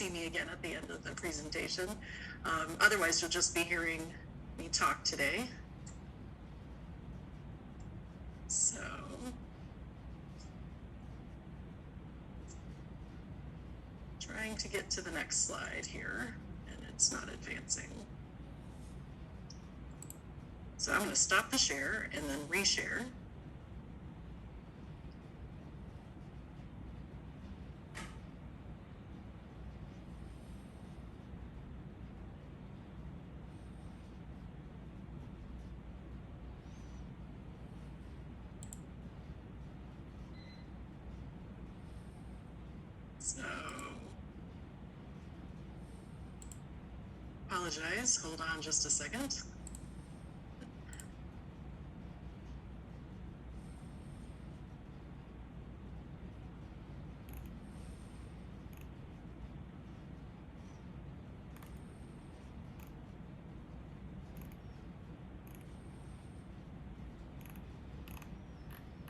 see me again at the end of the presentation. Otherwise, you'll just be hearing me talk today. So, trying to get to the next slide here, and it's not advancing. So I'm going to stop the share and then reshare. So, apologize, hold on just a second.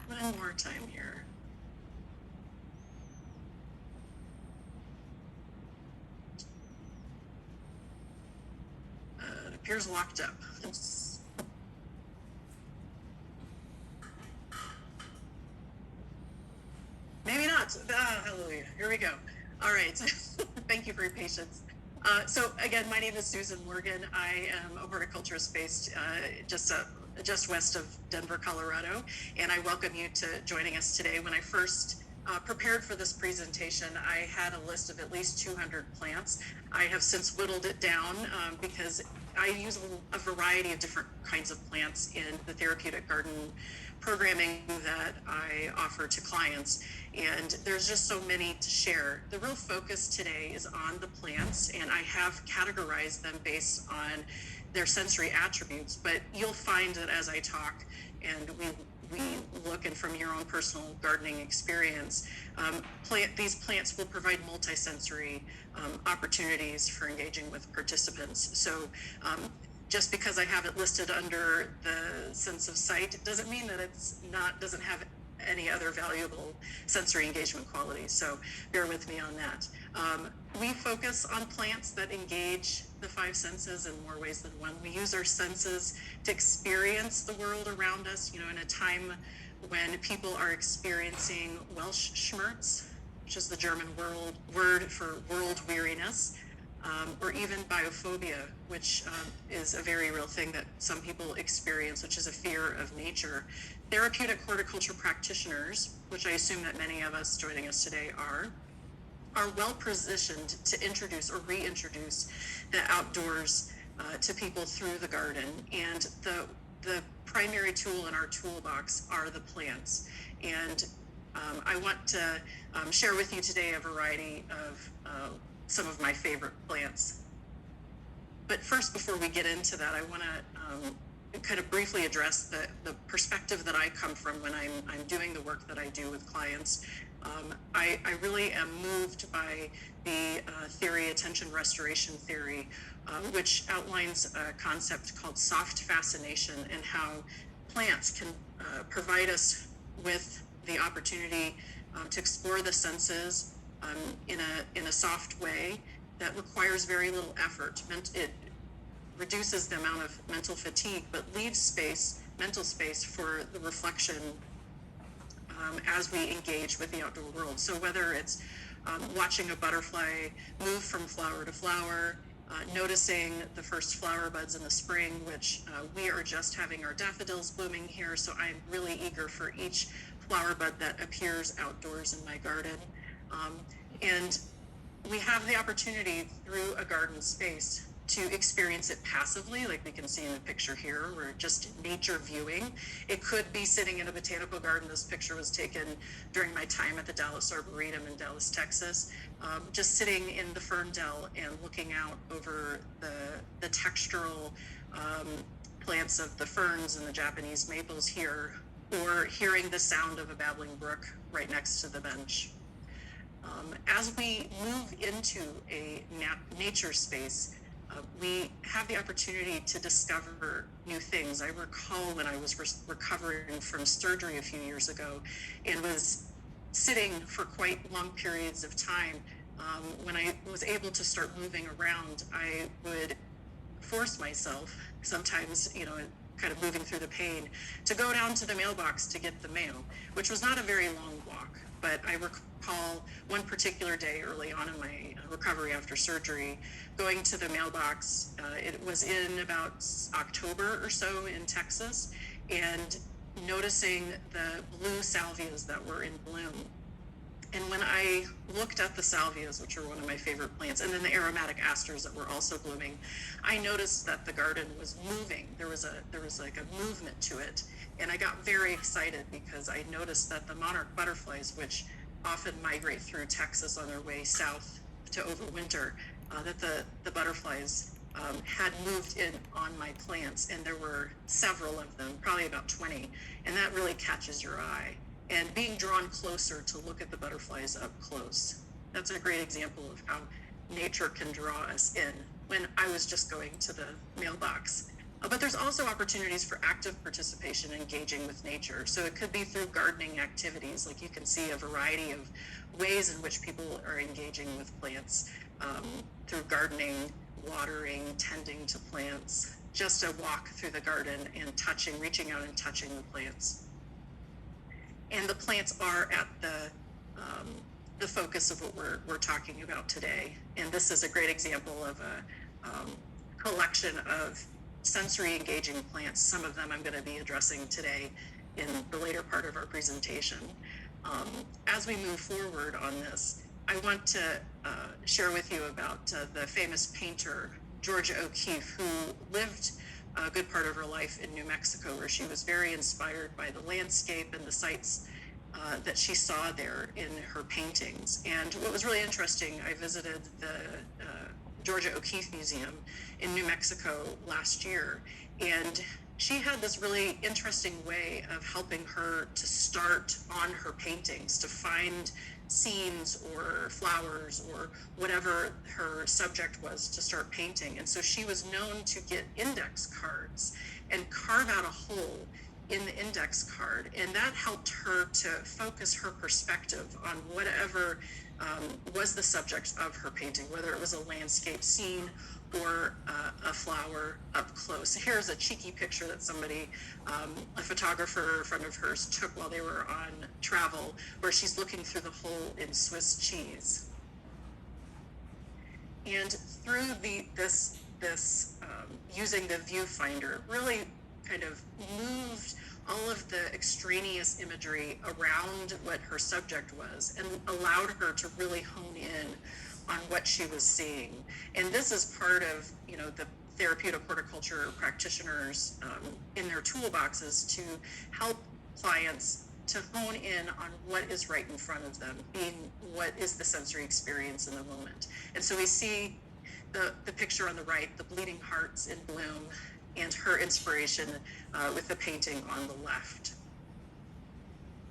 One more time here. It appears locked up. Maybe not. Hallelujah. Here we go. All right. Thank you for your patience. So again, my name is Susan Morgan. I am a horticulturist based just west of Denver, Colorado, and I welcome you to joining us today. When I first prepared for this presentation, I had a list of at least 200 plants. I have since whittled it down because I use a variety of different kinds of plants in the therapeutic garden programming that I offer to clients, and there's just so many to share. The real focus today is on the plants, and I have categorized them based on their sensory attributes, but you'll find that as I talk and we look, and from your own personal gardening experience, these plants will provide multisensory opportunities for engaging with participants. So just because I have it listed under the sense of sight, it doesn't mean that doesn't have any other valuable sensory engagement qualities. So bear with me on that. We focus on plants that engage the five senses in more ways than one. We use our senses to experience the world around us, in a time when people are experiencing Welsh schmerz, which is the German word for world weariness, or even biophobia, which is a very real thing that some people experience, which is a fear of nature. Therapeutic horticulture practitioners, which I assume that many of us joining us today are well positioned to introduce or reintroduce the outdoors to people through the garden. And the primary tool in our toolbox are the plants. And I want to share with you today a variety of some of my favorite plants. But first, before we get into that, I want to kind of briefly address the perspective that I come from when I'm doing the work that I do with clients. I really am moved by the theory, attention restoration theory, which outlines a concept called soft fascination, and how plants can provide us with the opportunity to explore the senses in a soft way that requires very little effort. It reduces the amount of mental fatigue, but leaves mental space for the reflection as we engage with the outdoor world. So whether it's watching a butterfly move from flower to flower, noticing the first flower buds in the spring, which we are just having our daffodils blooming here, so I'm really eager for each flower bud that appears outdoors in my garden. And we have the opportunity through a garden space to experience it passively, like we can see in the picture here. We're just nature viewing. It could be sitting in a botanical garden. This picture was taken during my time at the Dallas Arboretum in Dallas, Texas. Just sitting in the fern dell and looking out over the textural plants of the ferns and the Japanese maples here, or hearing the sound of a babbling brook right next to the bench. As we move into a nature space, we have the opportunity to discover new things. I recall when I was recovering from surgery a few years ago and was sitting for quite long periods of time when I was able to start moving around, I would force myself, sometimes, kind of moving through the pain, to go down to the mailbox to get the mail, which was not a very long walk. But I recall one particular day early on in my recovery after surgery, going to the mailbox. It was in about October or so in Texas, and noticing the blue salvias that were in bloom. And when I looked at the salvias, which are one of my favorite plants, and then the aromatic asters that were also blooming, I noticed that the garden was moving. There was like a movement to it. And I got very excited because I noticed that the monarch butterflies, which often migrate through Texas on their way south to overwinter, that the butterflies had moved in on my plants, and there were several of them, probably about 20, and that really catches your eye. And being drawn closer to look at the butterflies up close. That's a great example of how nature can draw us in when I was just going to the mailbox. But there's also opportunities for active participation, engaging with nature. So it could be through gardening activities, like you can see a variety of ways in which people are engaging with plants, through gardening, watering, tending to plants, just a walk through the garden and reaching out and touching the plants. And the plants are at the focus of what we're talking about today. And this is a great example of a collection of sensory engaging plants. Some of them I'm going to be addressing today in the later part of our presentation. As we move forward on this, I want to share with you about the famous painter, Georgia O'Keeffe, who lived a good part of her life in New Mexico, where she was very inspired by the landscape and the sights that she saw there in her paintings. And what was really interesting, I visited the Georgia O'Keeffe Museum in New Mexico last year, and she had this really interesting way of helping her to start on her paintings, to find scenes or flowers or whatever her subject was to start painting. And so she was known to get index cards and carve out a hole in the index card, and that helped her to focus her perspective on whatever was the subject of her painting, whether it was a landscape scene or a flower up close. Here's a cheeky picture that somebody, a photographer friend of hers, took while they were on travel, where she's looking through the hole in Swiss cheese. And through this using the viewfinder, really kind of moved all of the extraneous imagery around what her subject was and allowed her to really hone in on what she was seeing. And this is part of, the therapeutic horticulture practitioners in their toolboxes to help clients to hone in on what is right in front of them, being what is the sensory experience in the moment. And so we see the picture on the right, the bleeding hearts in bloom, and her inspiration with the painting on the left.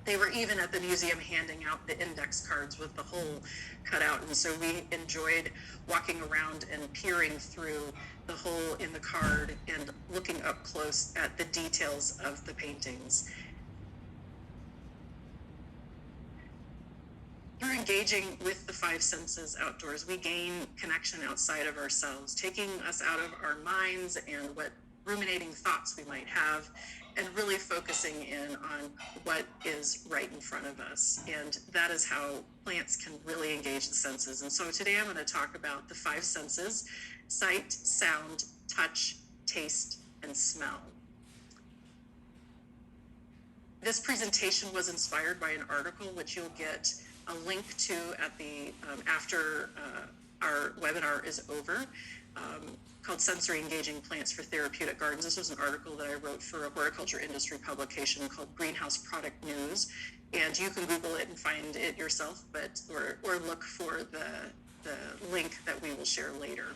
They were even at the museum handing out the index cards with the hole cut out, and so we enjoyed walking around and peering through the hole in the card and looking up close at the details of the paintings. Through engaging with the five senses outdoors, we gain connection outside of ourselves, taking us out of our minds and what ruminating thoughts we might have, and really focusing in on what is right in front of us. And that is how plants can really engage the senses. And so today I'm going to talk about the five senses: sight, sound, touch, taste, and smell. This presentation was inspired by an article which you'll get a link to at the after our webinar is over, called Sensory Engaging Plants for Therapeutic Gardens. This was an article that I wrote for a horticulture industry publication called Greenhouse Product News, and you can Google it and find it yourself, or look for the link that we will share later.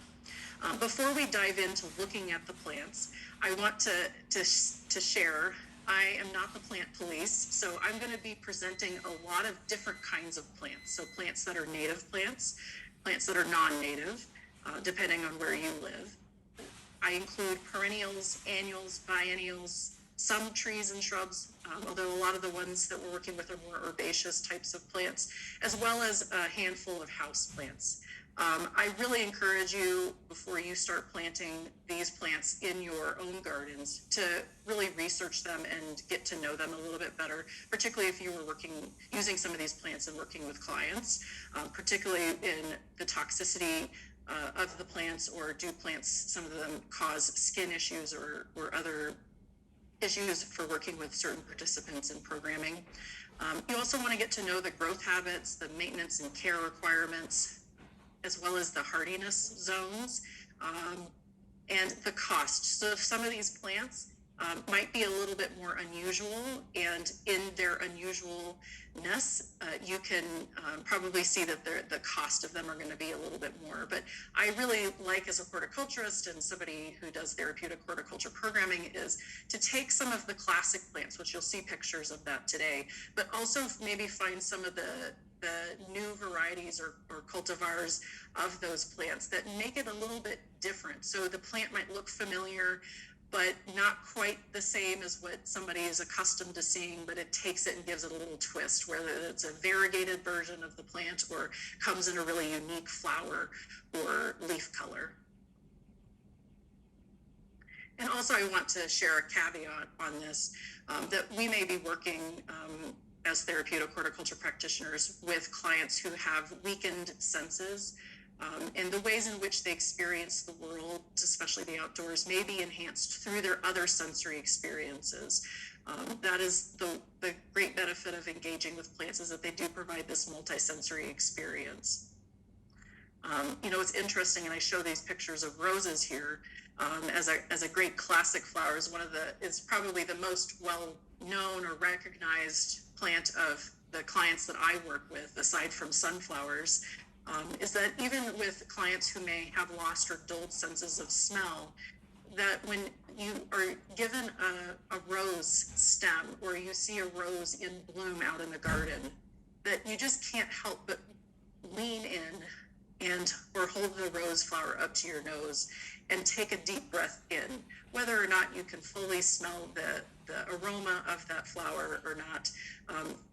Before we dive into looking at the plants, I want to share, I am not the plant police, so I'm going to be presenting a lot of different kinds of plants. So plants that are native plants, plants that are non-native, depending on where you live. I include perennials, annuals, biennials, some trees and shrubs, although a lot of the ones that we're working with are more herbaceous types of plants, as well as a handful of house plants. I really encourage you, before you start planting these plants in your own gardens, to really research them and get to know them a little bit better, particularly if you were using some of these plants and working with clients, particularly in the toxicity of the plants, or do plants, some of them cause skin issues or other issues for working with certain participants in programming. You also want to get to know the growth habits, the maintenance and care requirements, as well as the hardiness zones, and the cost. So if some of these plants might be a little bit more unusual, and in their unusualness, you can probably see that the cost of them are going to be a little bit more. But I really like, as a horticulturist and somebody who does therapeutic horticulture programming, is to take some of the classic plants, which you'll see pictures of that today, but also maybe find some of the new varieties or cultivars of those plants that make it a little bit different. So the plant might look familiar, but not quite the same as what somebody is accustomed to seeing, but it takes it and gives it a little twist, whether it's a variegated version of the plant or comes in a really unique flower or leaf color. And also, I want to share a caveat on this, that we may be working as therapeutic horticulture practitioners with clients who have weakened senses, and the ways in which they experience the world, especially the outdoors, may be enhanced through their other sensory experiences. That is the great benefit of engaging with plants, is that they do provide this multisensory experience. It's interesting, and I show these pictures of roses here as a great classic flower. Is probably the most well-known or recognized plant of the clients that I work with, aside from sunflowers, is that even with clients who may have lost or dulled senses of smell, that when you are given a rose stem, or you see a rose in bloom out in the garden, that you just can't help but lean in or hold the rose flower up to your nose and take a deep breath in, whether or not you can fully smell the aroma of that flower or not.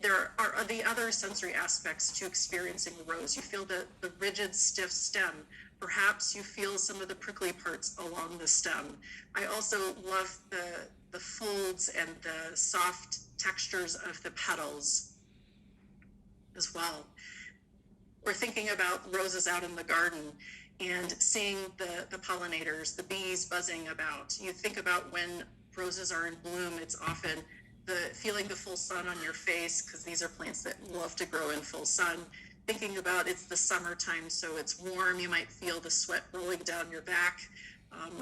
There are the other sensory aspects to experiencing a rose. You feel the rigid, stiff stem. Perhaps you feel some of the prickly parts along the stem. I also love the folds and the soft textures of the petals as well. We're thinking about roses out in the garden and seeing the pollinators, the bees buzzing about. You think about when roses are in bloom, it's often feeling the full sun on your face, because these are plants that love to grow in full sun. Thinking about it's the summertime, so it's warm. You might feel the sweat rolling down your back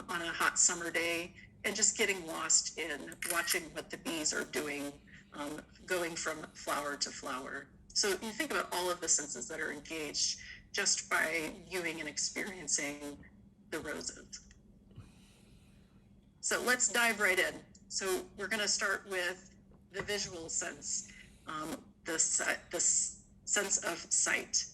on a hot summer day, and just getting lost in watching what the bees are doing, going from flower to flower. So you think about all of the senses that are engaged just by viewing and experiencing the roses. So let's dive right in. So we're going to start with the visual sense, the sense of sight.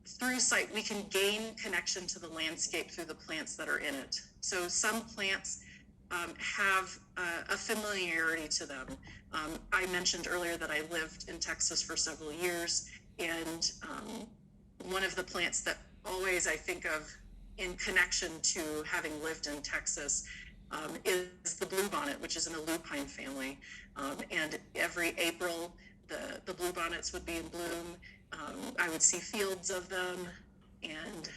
Through sight, we can gain connection to the landscape through the plants that are in it. So some plants have a familiarity to them. I mentioned earlier that I lived in Texas for several years, and one of the plants that always I think of in connection to having lived in Texas is the bluebonnet, which is in the lupine family. And every April, the bluebonnets would be in bloom. I would see fields of them, and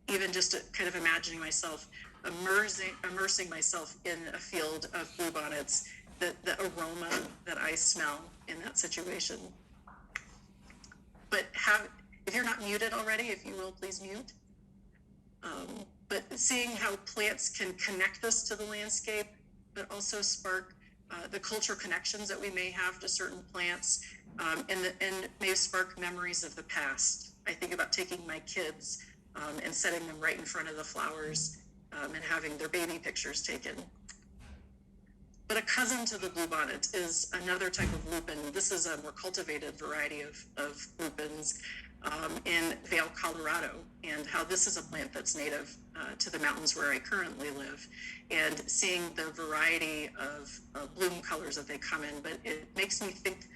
even just kind of imagining myself immersing myself in a field of bluebonnets, the aroma that I smell in that situation. But if you're not muted already, if you will, please mute. But seeing how plants can connect us to the landscape, but also spark the cultural connections that we may have to certain plants, and may spark memories of the past. I think about taking my kids and setting them right in front of the flowers and having their baby pictures taken. But a cousin to the bluebonnet is another type of lupin. This is a more cultivated variety of lupins. in Vail, Colorado, and how this is a plant that's native to the mountains where I currently live, and seeing the variety of bloom colors that they come in. But it makes me think,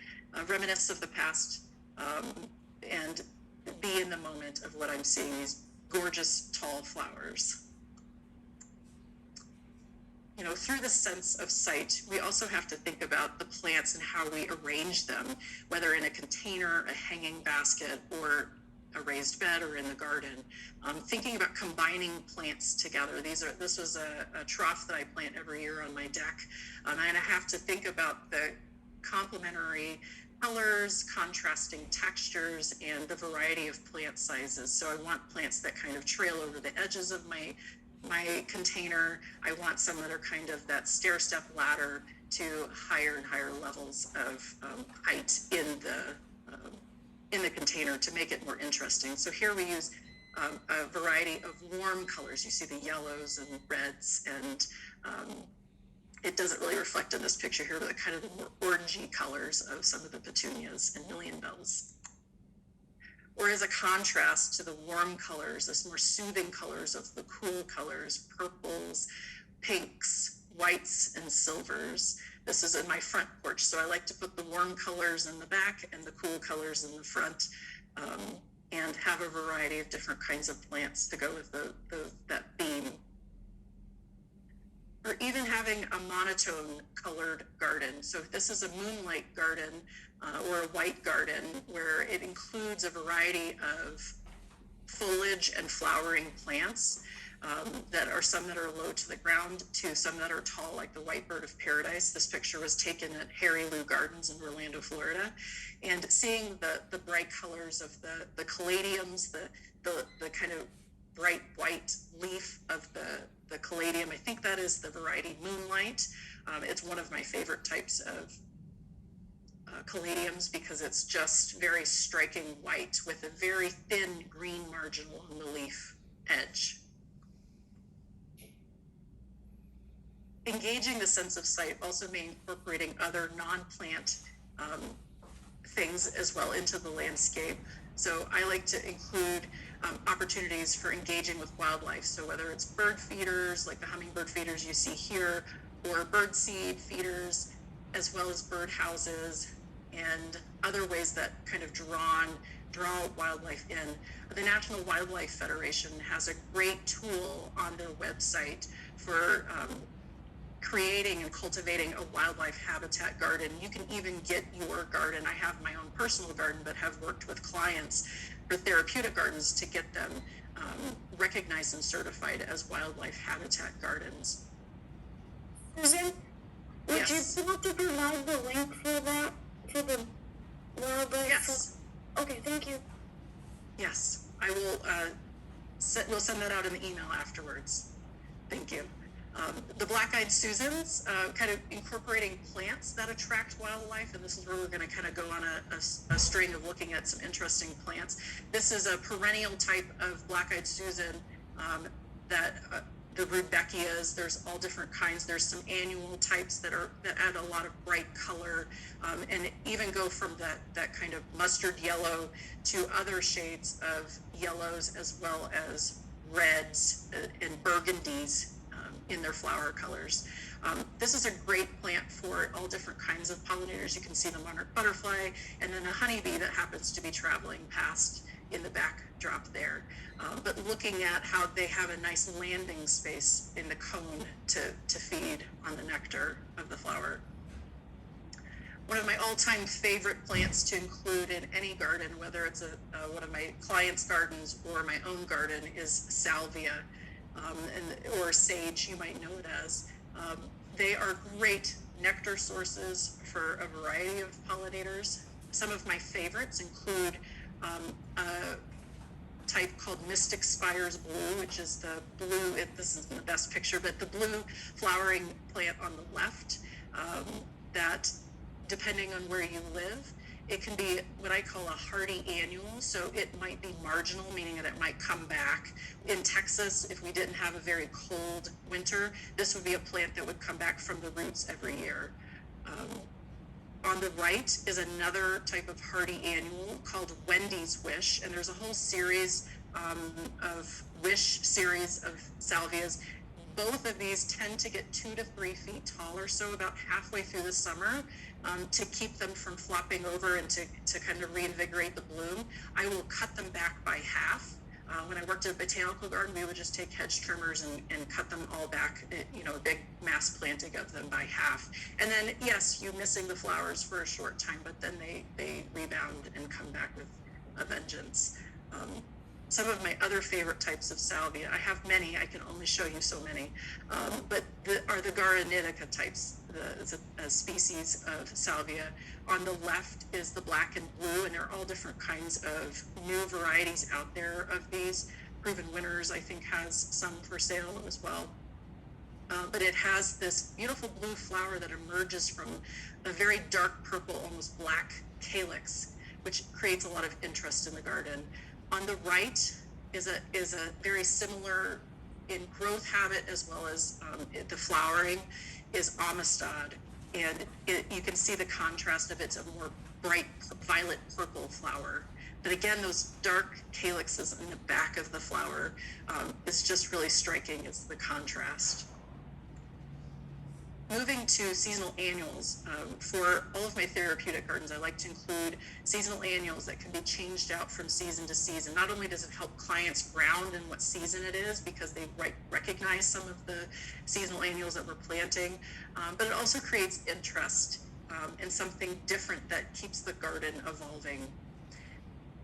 reminisce of the past, and be in the moment of what I'm seeing, these gorgeous tall flowers. You know, through the sense of sight, we also have to think about the plants and how we arrange them, whether in a container, a hanging basket, or a raised bed, or in the garden. Thinking about combining plants together. This was a trough that I plant every year on my deck, and I have to think about the complementary colors, contrasting textures, and the variety of plant sizes. So I want plants that kind of trail over the edges of my container. I want some that are kind of that stair-step ladder to higher and higher levels of height in the container to make it more interesting. So here we use a variety of warm colors. You see the yellows and reds, and it doesn't really reflect in this picture here, but the kind of the more orangey colors of some of the petunias and million bells. Or as a contrast to the warm colors, this more soothing colors of the cool colors, purples, pinks, whites, and silvers. This is in my front porch, so I like to put the warm colors in the back and the cool colors in the front, and have a variety of different kinds of plants to go with that theme. Or even having a monotone colored garden. So this is a moonlight garden, or a white garden, where it includes a variety of foliage and flowering plants, that are some that are low to the ground to some that are tall, like the white bird of paradise. This picture was taken at Harry Lou Gardens in Orlando, Florida. And seeing the bright colors of the caladiums, the kind of bright white leaf of the caladium. I think that is the variety Moonlight. It's one of my favorite types of caladiums because it's just very striking white with a very thin green margin along the leaf edge. Engaging the sense of sight also means incorporating other non-plant things as well into the landscape. So I like to include opportunities for engaging with wildlife. So whether it's bird feeders, like the hummingbird feeders you see here, or bird seed feeders, as well as bird houses, and other ways that kind of draw wildlife in. The National Wildlife Federation has a great tool on their website for creating and cultivating a wildlife habitat garden. You can even get your garden. I have my own personal garden, but have worked with clients for therapeutic gardens to get them recognized and certified as wildlife habitat gardens. Susan, would Yes. you want to provide the link for that to the wildlife? Yes. Okay, thank you. Yes, I will. We'll send that out in the email afterwards. Thank you. The black-eyed Susans, kind of incorporating plants that attract wildlife, and this is where we're going to kind of go on a string of looking at some interesting plants. This is a perennial type of black-eyed Susan that the rudbeckias. There's all different kinds. There's some annual types that add a lot of bright color, and even go from that kind of mustard yellow to other shades of yellows, as well as reds and burgundies in their flower colors. This is a great plant for all different kinds of pollinators. You can see the monarch butterfly and then a honeybee that happens to be traveling past in the backdrop there. But looking at how they have a nice landing space in the cone to feed on the nectar of the flower. One of my all-time favorite plants to include in any garden, whether it's one of my clients' gardens or my own garden, is salvia. Or sage, you might know it as. They are great nectar sources for a variety of pollinators. Some of my favorites include a type called Mystic Spires Blue, which is the blue, this is the best picture, but the blue flowering plant on the left, that depending on where you live, it can be what I call a hardy annual, so it might be marginal, meaning that it might come back. In Texas, if we didn't have a very cold winter, this would be a plant that would come back from the roots every year. On the right is another type of hardy annual called Wendy's Wish, and there's a whole series of wish series of salvias. Both of these tend to get 2 to 3 feet tall or so about halfway through the summer, to keep them from flopping over and to kind of reinvigorate the bloom. I will cut them back by half. When I worked at a botanical garden, we would just take hedge trimmers and cut them all back, a big mass planting of them by half. And then, yes, you're missing the flowers for a short time, but then they rebound and come back with a vengeance. Some of my other favorite types of salvia, I have many, I can only show you so many, but are the Garanitica types, a species of salvia. On the left is the black and blue, and there are all different kinds of new varieties out there of these. Proven Winners, I think, has some for sale as well. But it has this beautiful blue flower that emerges from a very dark purple, almost black calyx, which creates a lot of interest in the garden. On the right is a very similar in growth habit as well as the flowering is Amistad, and you can see the contrast of it's a more bright violet purple flower. But again, those dark calyxes in the back of the flower is just really striking. It's the contrast. Moving to seasonal annuals, for all of my therapeutic gardens, I like to include seasonal annuals that can be changed out from season to season. Not only does it help clients ground in what season it is, because they recognize some of the seasonal annuals that we're planting, but it also creates interest in something different that keeps the garden evolving.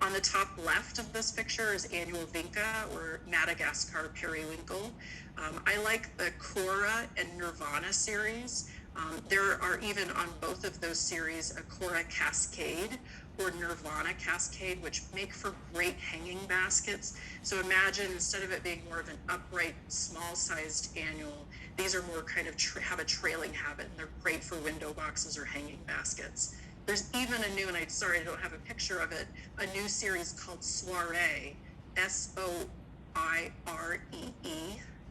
On the top left of this picture is annual vinca, or Madagascar periwinkle. I like the Cora and Nirvana series. There are even on both of those series a Cora Cascade or Nirvana Cascade, which make for great hanging baskets. So imagine, instead of it being more of an upright, small-sized annual, these are more kind of have a trailing habit, and they're great for window boxes or hanging baskets. There's even a new, and sorry I don't have a picture of it, a new series called Soiree, Soiree,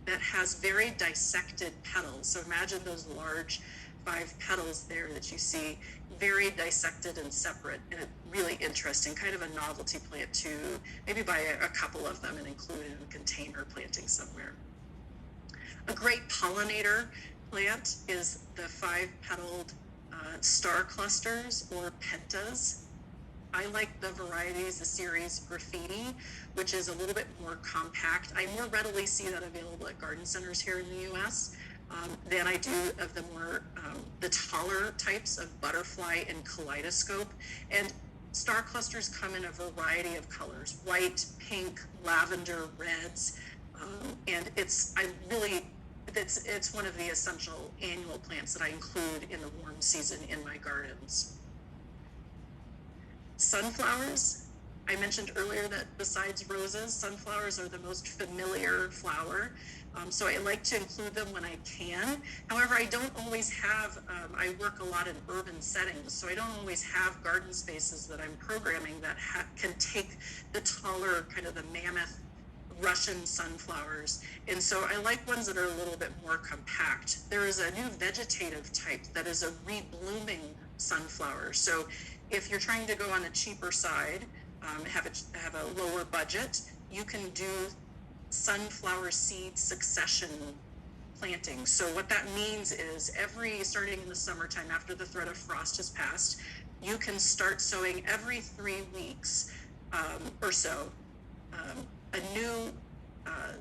that has very dissected petals. So imagine those large 5 petals there that you see, very dissected and separate, and really interesting, kind of a novelty plant to maybe buy a couple of them and include in a container planting somewhere. A great pollinator plant is the 5-petaled star clusters, or pentas. I like the varieties, the series Graffiti, which is a little bit more compact. I more readily see that available at garden centers here in the US than I do of the more, the taller types of Butterfly and Kaleidoscope. And star clusters come in a variety of colors: white, pink, lavender, reds, and it's one of the essential annual plants that I include in the warm season in my gardens. Sunflowers. I mentioned earlier that besides roses, sunflowers are the most familiar flower. So I like to include them when I can. However, I don't always have, I work a lot in urban settings, so I don't always have garden spaces that I'm programming that can take the taller, kind of the mammoth Russian sunflowers. And so I like ones that are a little bit more compact. There is a new vegetative type that is a reblooming sunflower. So if you're trying to go on the cheaper side, have a lower budget, you can do sunflower seed succession planting. So what that means is starting in the summertime, after the threat of frost has passed, you can start sowing every 3 weeks or so a new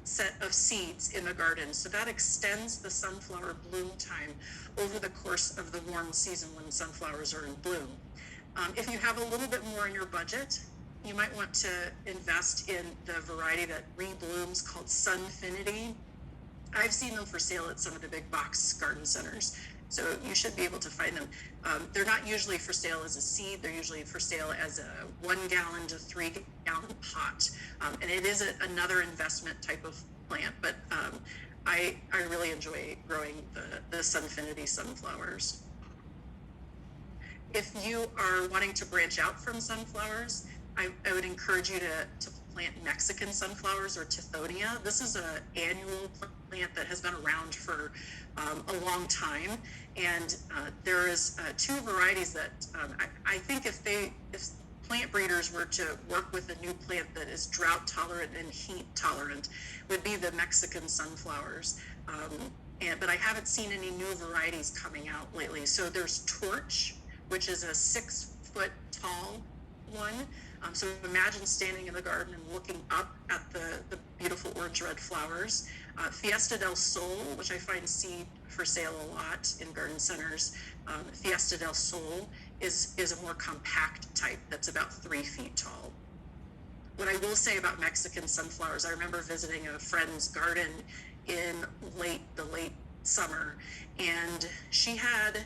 set of seeds in the garden. So that extends the sunflower bloom time over the course of the warm season when sunflowers are in bloom. If you have a little bit more in your budget, you might want to invest in the variety that reblooms called Sunfinity. I've seen them for sale at some of the big box garden centers, so you should be able to find them. They're not usually for sale as a seed. They're usually for sale as a 1 gallon to 3 gallon pot. And it is another investment type of plant, but I really enjoy growing the Sunfinity sunflowers. If you are wanting to branch out from sunflowers, I would encourage you to plant Mexican sunflowers, or Tithonia. This is an annual plant that has been around for a long time, and there is two varieties that I think if plant breeders were to work with a new plant that is drought tolerant and heat tolerant, would be the Mexican sunflowers. But I haven't seen any new varieties coming out lately. So there's Torch, which is a 6-foot tall one. So imagine standing in the garden and looking up at the beautiful orange-red flowers. Fiesta del Sol, which I find seed for sale a lot in garden centers. Fiesta del Sol is a more compact type that's about 3 feet tall. What I will say about Mexican sunflowers, I remember visiting a friend's garden in the late summer, and she had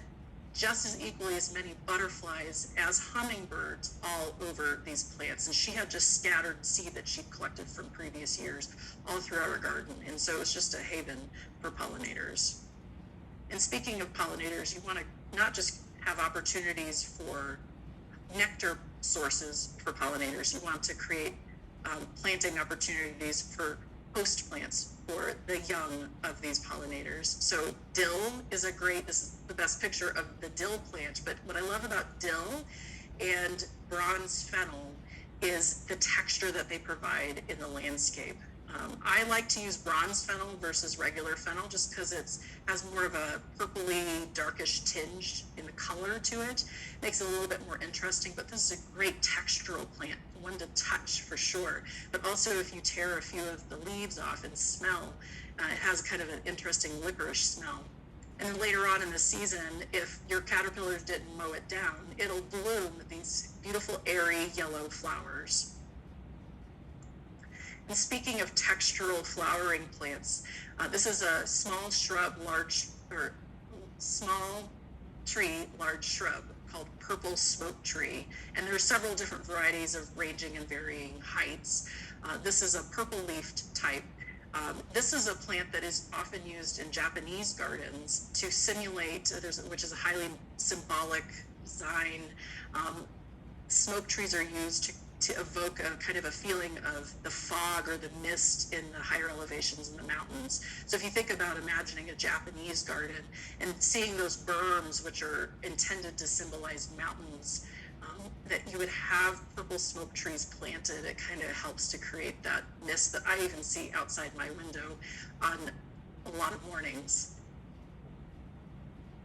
just as equally as many butterflies as hummingbirds all over these plants. And she had just scattered seed that she'd collected from previous years all throughout her garden. And so it was just a haven for pollinators. And speaking of pollinators, you want to not just have opportunities for nectar sources for pollinators, you want to create planting opportunities for host plants for the young of these pollinators. So dill is this is the best picture of the dill plant, but what I love about dill and bronze fennel is the texture that they provide in the landscape. I like to use bronze fennel versus regular fennel just because it has more of a purpley, darkish tinge in the color to it. Makes it a little bit more interesting, but this is a great textural plant, one to touch for sure. But also if you tear a few of the leaves off and smell, it has kind of an interesting licorice smell. And then later on in the season, if your caterpillars didn't mow it down, it'll bloom these beautiful airy yellow flowers. And speaking of textural flowering plants, this is a small tree, large shrub called purple smoke tree. And there are several different varieties of ranging and varying heights. This is a purple leafed type. This is a plant that is often used in Japanese gardens to simulate, which is a highly symbolic design. Smoke trees are used to evoke a kind of a feeling of the fog or the mist in the higher elevations in the mountains. So if you think about imagining a Japanese garden and seeing those berms, which are intended to symbolize mountains, that you would have purple smoke trees planted, it kind of helps to create that mist that I even see outside my window on a lot of mornings.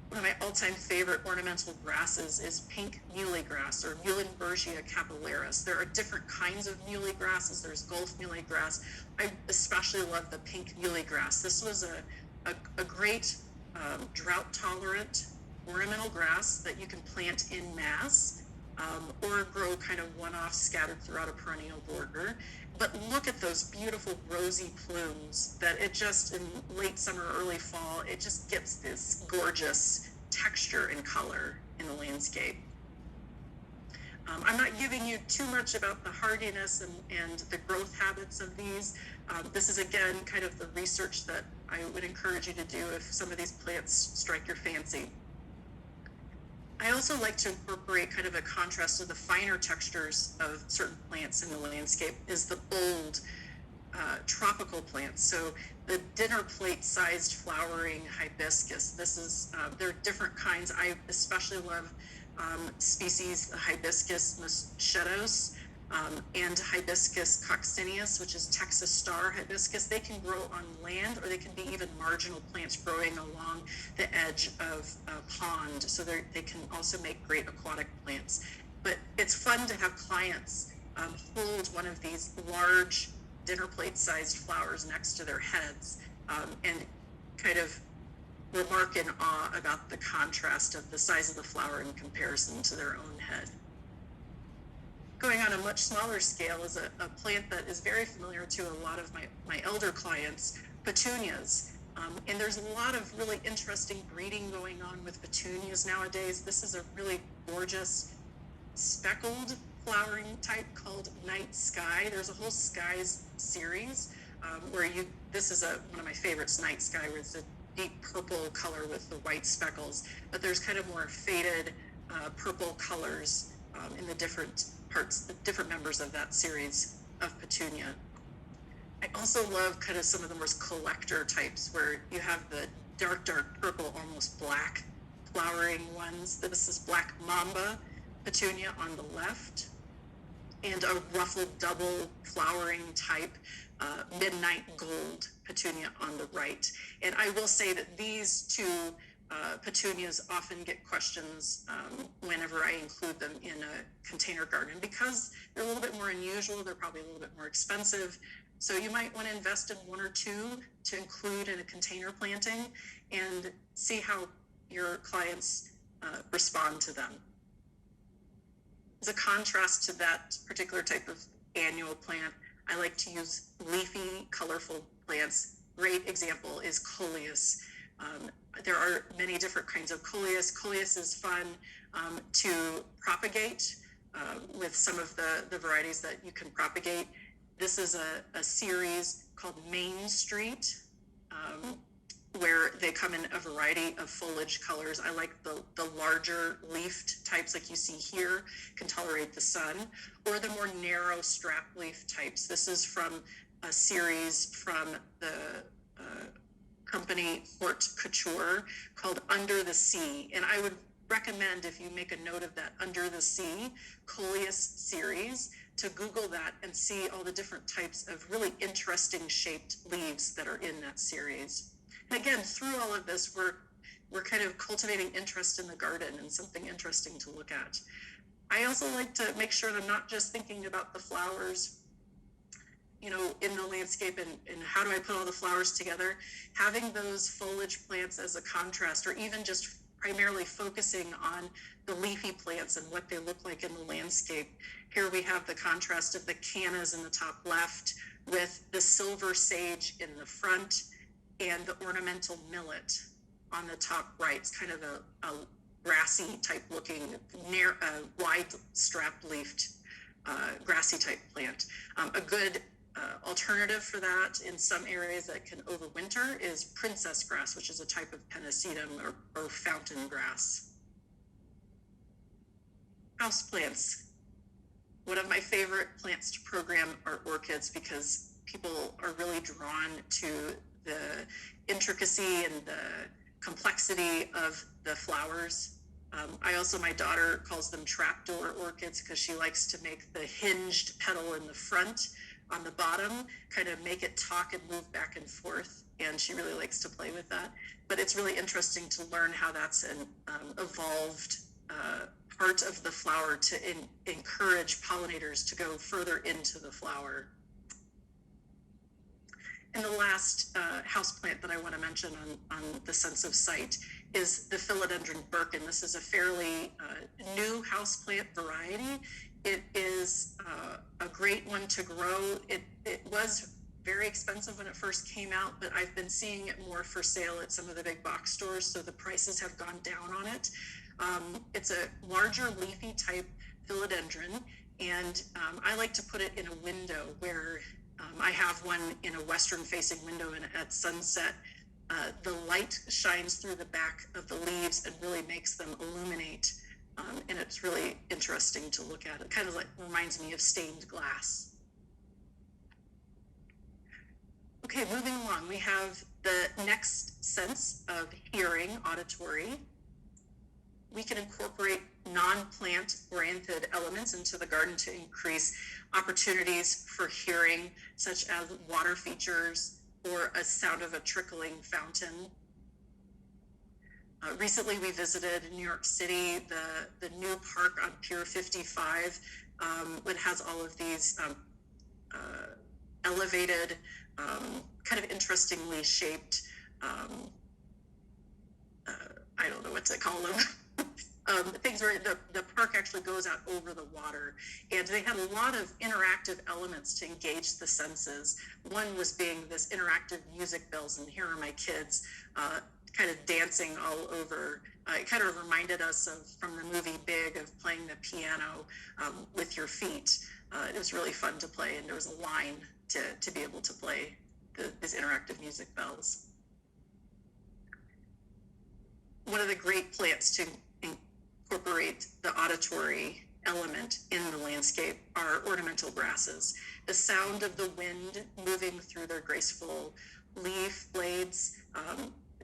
One of my all-time favorite ornamental grasses is pink muley grass, or Muhlenbergia capillaris. There are different kinds of muley grasses. There's Gulf muley grass. I especially love the pink muley grass. This was a great drought-tolerant ornamental grass that you can plant in mass or grow kind of one-off scattered throughout a perennial border. But look at those beautiful rosy plumes that it just, in late summer, early fall, it just gets this gorgeous texture and color in the landscape. I'm not giving you too much about the hardiness and the growth habits of these. This is, again, kind of the research that I would encourage you to do if some of these plants strike your fancy. I also like to incorporate kind of a contrast to the finer textures of certain plants in the landscape is the bold tropical plants. So the dinner plate sized flowering hibiscus. There are different kinds. I especially love species Hibiscus mosquetos and Hibiscus coccineus, which is Texas star hibiscus. They can grow on land, or they can be even marginal plants growing along the edge of a pond. So they can also make great aquatic plants. But it's fun to have clients hold one of these large dinner plate sized flowers next to their heads and kind of remark in awe about the contrast of the size of the flower in comparison to their own head. Going on a much smaller scale is a plant that is very familiar to a lot of my elder clients, petunias. And there's a lot of really interesting breeding going on with petunias nowadays. This is a really gorgeous speckled flowering type called Night Sky. There's a whole skies series this is one of my favorites, Night Sky, where it's a deep purple color with the white speckles. But there's kind of more faded purple colors in the different parts, the different members of that series. of petunia. I also love kind of some of the more collector types where you have the dark purple, almost black flowering ones. This is black mamba petunia on the left, and a ruffled double flowering type midnight gold petunia on the right. And I will say that these two petunias often get questions whenever I include them in a container garden, because they're a little bit more unusual. They're probably a little bit more expensive. So you might want to invest in one or two to include in a container planting and see how your clients respond to them. As a contrast to that particular type of annual plant, I like to use leafy, colorful plants. Great example is coleus. There are many different kinds of coleus. Coleus is fun to propagate with some of the varieties that you can propagate. This is a series called Main Street, where they come in a variety of foliage colors. I like the larger leafed types like you see here, can tolerate the sun, or the more narrow strap leaf types. This is from a series from the company Hort Couture called Under the Sea. And I would recommend, if you make a note of that Under the Sea coleus series, to Google that and see all the different types of really interesting shaped leaves that are in that series. And again, through all of this, we're kind of cultivating interest in the garden and something interesting to look at. I also like to make sure that I'm not just thinking about the flowers, you know, in the landscape and how do I put all the flowers together. Having those foliage plants as a contrast, or even just primarily focusing on the leafy plants and what they look like in the landscape. Here we have the contrast of the cannas in the top left with the silver sage in the front and the ornamental millet on the top right. It's kind of a grassy type looking, wide strap leafed grassy type plant. A good alternative for that in some areas that can overwinter is princess grass, which is a type of pennisetum or fountain grass. Houseplants. One of my favorite plants to program are orchids, because people are really drawn to the intricacy and the complexity of the flowers. My daughter calls them trapdoor orchids because she likes to make the hinged petal in the front on the bottom, kind of make it talk and move back and forth. And she really likes to play with that. But it's really interesting to learn how that's an evolved part of the flower to encourage pollinators to go further into the flower. And the last houseplant that I want to mention on the sense of sight is the philodendron birkin. This is a fairly new houseplant variety. It is a great one to grow. It was very expensive when it first came out, but I've been seeing it more for sale at some of the big box stores, so the prices have gone down on it. It's a larger leafy type philodendron, and I like to put it in a window where I have one in a western facing window, and at sunset the light shines through the back of the leaves and really makes them illuminate, and it's really interesting to look at. It kind of like reminds me of stained glass. Okay, moving along, we have the next sense of hearing, auditory. We can incorporate non-plant oriented elements into the garden to increase opportunities for hearing, such as water features or a sound of a trickling fountain. Recently, we visited New York City, the new park on Pier 55. It has all of these elevated, kind of interestingly shaped, I don't know what to call them, things where the park actually goes out over the water. And they had a lot of interactive elements to engage the senses. One was being this interactive music bells, and here are my kids kind of dancing all over. It kind of reminded us of, from the movie Big, of playing the piano with your feet. It was really fun to play, and there was a line to be able to play these interactive music bells. One of the great plants to incorporate the auditory element in the landscape are ornamental grasses. The sound of the wind moving through their graceful leaf blades.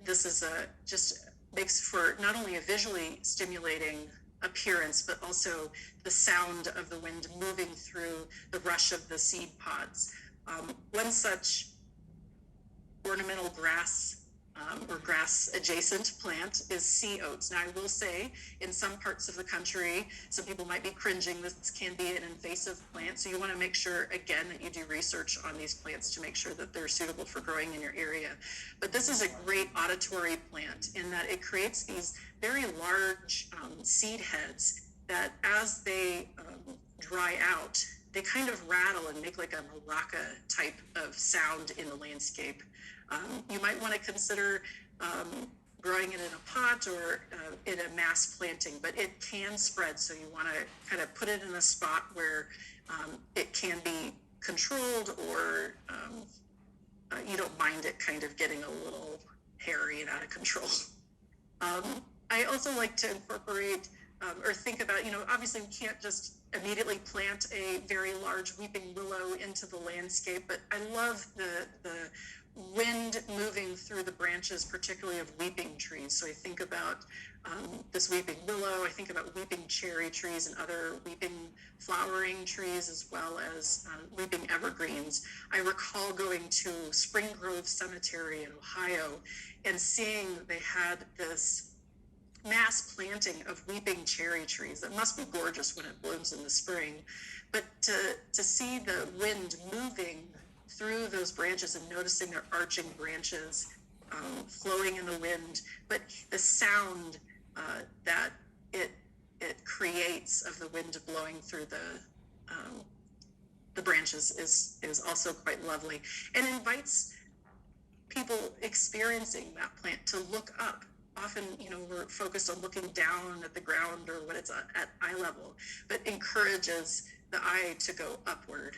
This is just makes for not only a visually stimulating appearance, but also the sound of the wind moving through the rush of the seed pods. One such ornamental grass or grass adjacent plant is sea oats. Now, I will say, in some parts of the country, some people might be cringing. This can be an invasive plant, so you want to make sure, again, that you do research on these plants to make sure that they're suitable for growing in your area. But this is a great auditory plant in that it creates these very large seed heads that, as they dry out, they kind of rattle and make like a maraca type of sound in the landscape. You might want to consider growing it in a pot or in a mass planting, but it can spread, so you want to kind of put it in a spot where it can be controlled, or you don't mind it kind of getting a little hairy and out of control. I also like to incorporate or think about, obviously we can't just immediately plant a very large weeping willow into the landscape, but I love the wind moving through the branches, particularly of weeping trees. So I think about this weeping willow, I think about weeping cherry trees and other weeping flowering trees, as well as weeping evergreens. I recall going to Spring Grove Cemetery in Ohio and seeing they had this mass planting of weeping cherry trees that must be gorgeous when it blooms in the spring. But to see the wind moving through those branches and noticing their arching branches flowing in the wind, but the sound that it creates of the wind blowing through the branches is also quite lovely, and invites people experiencing that plant to look up. Often, we're focused on looking down at the ground or when it's at eye level, but encourages the eye to go upward.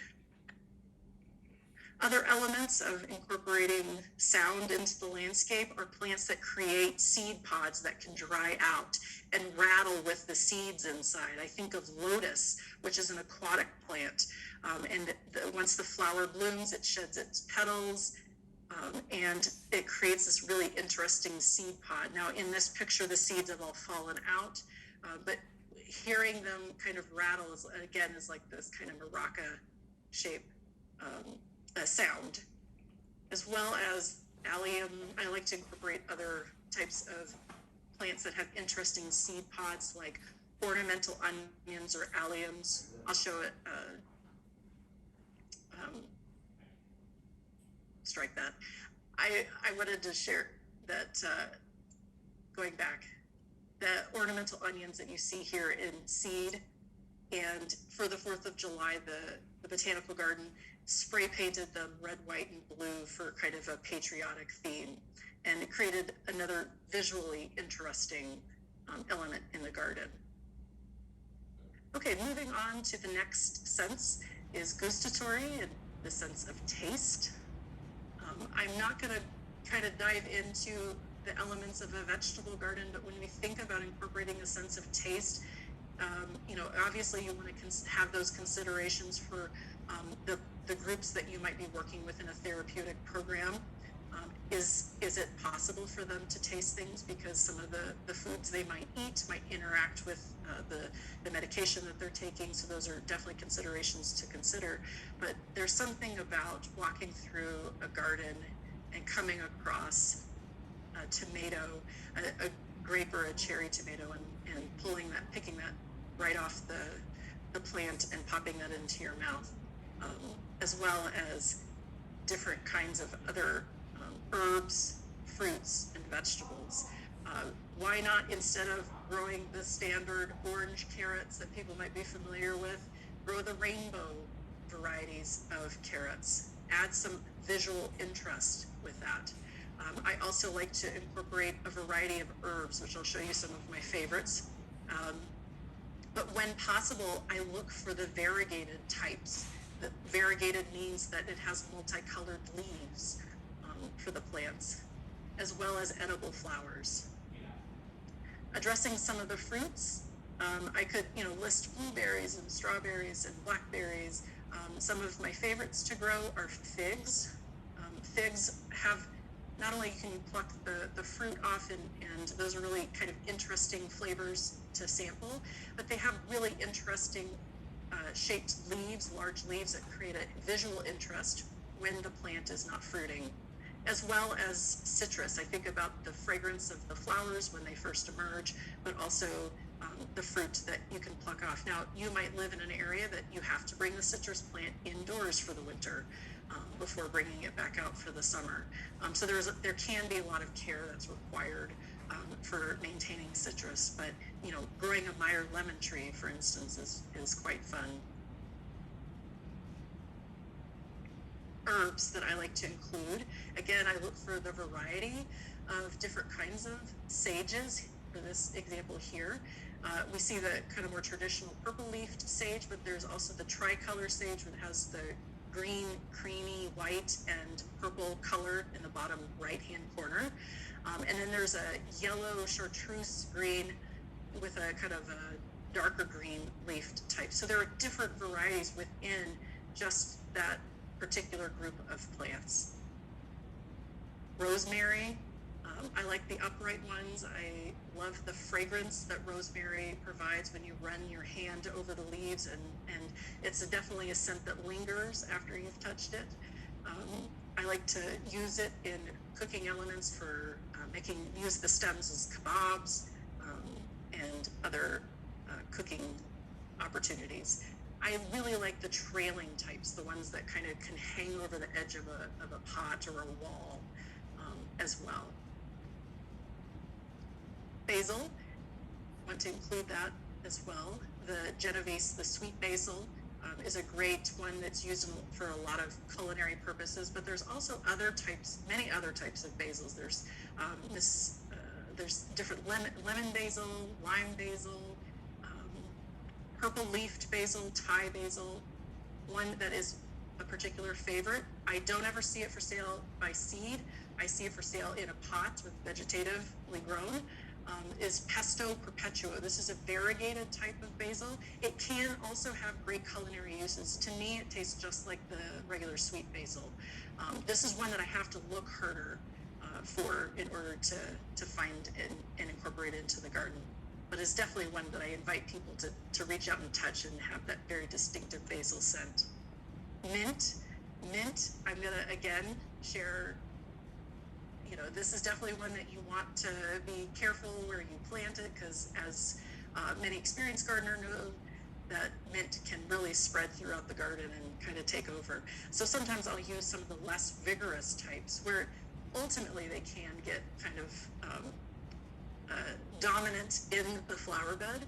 Other elements of incorporating sound into the landscape are plants that create seed pods that can dry out and rattle with the seeds inside. I think of lotus, which is an aquatic plant, and once the flower blooms, it sheds its petals, and it creates this really interesting seed pod. Now, in this picture, the seeds have all fallen out, but hearing them kind of rattle is like this kind of maraca shape sound, as well as allium. I like to incorporate other types of plants that have interesting seed pods, like ornamental onions or alliums. I'll show it. Strike that. I wanted to share that, going back, the ornamental onions that you see here in seed, and for the 4th of July, the Botanical Garden spray painted them red, white, and blue for kind of a patriotic theme, and it created another visually interesting element in the garden. Okay, moving on to the next sense is gustatory, and the sense of taste. I'm not going to kind of dive into the elements of a vegetable garden, but when we think about incorporating a sense of taste, obviously you want to have those considerations for the groups that you might be working with in a therapeutic program. Is it possible for them to taste things, because some of the foods they might eat might interact with the medication that they're taking, so those are definitely considerations to consider. But there's something about walking through a garden and coming across a tomato, a grape or a cherry tomato, and picking that right off the plant and popping that into your mouth, as well as different kinds of other herbs, fruits, and vegetables. Why not, instead of growing the standard orange carrots that people might be familiar with, grow the rainbow varieties of carrots? Add some visual interest with that. I also like to incorporate a variety of herbs, which I'll show you some of my favorites. But when possible, I look for the variegated types. The variegated means that it has multicolored leaves for the plants, as well as edible flowers. Addressing some of the fruits, I could, list blueberries and strawberries and blackberries. Some of my favorites to grow are figs. Figs have, not only can you pluck the fruit off, and those are really kind of interesting flavors to sample, but they have really interesting shaped leaves, large leaves that create a visual interest when the plant is not fruiting, as well as citrus. I think about the fragrance of the flowers when they first emerge, but also the fruit that you can pluck off. Now, you might live in an area that you have to bring the citrus plant indoors for the winter before bringing it back out for the summer. So there can be a lot of care that's required for maintaining citrus, but growing a Meyer lemon tree, for instance, is quite fun. Herbs that I like to include. Again, I look for the variety of different kinds of sages. For this example here, we see the kind of more traditional purple-leafed sage, but there's also the tricolor sage that has the green, creamy, white, and purple color in the bottom right-hand corner. And then there's a yellow chartreuse green with a kind of a darker green leafed type. So there are different varieties within just that particular group of plants. Rosemary, I like the upright ones. I love the fragrance that rosemary provides when you run your hand over the leaves, and it's definitely a scent that lingers after you've touched it. I like to use it in cooking elements for use the stems as kebabs and other cooking opportunities. I really like the trailing types, the ones that kind of can hang over the edge of a pot or a wall as well. Basil, want to include that as well. The Genovese, the sweet basil, is a great one that's used for a lot of culinary purposes, but there's also many other types of basils. There's different lemon basil, lime basil, purple leafed basil, Thai basil. One that is a particular favorite. I don't ever see it for sale by seed. I see it for sale in a pot with vegetatively grown. Is Pesto perpetua. This is a variegated type of basil. It can also have great culinary uses. To me, it tastes just like the regular sweet basil. This is one that I have to look harder for in order to find and incorporate into the garden. But it's definitely one that I invite people to reach out and touch and have that very distinctive basil scent. Mint, I'm gonna again share, this is definitely one that you want to be careful where you plant it, because as many experienced gardeners know, that mint can really spread throughout the garden and kind of take over. So sometimes I'll use some of the less vigorous types where ultimately they can get kind of dominant in the flower bed,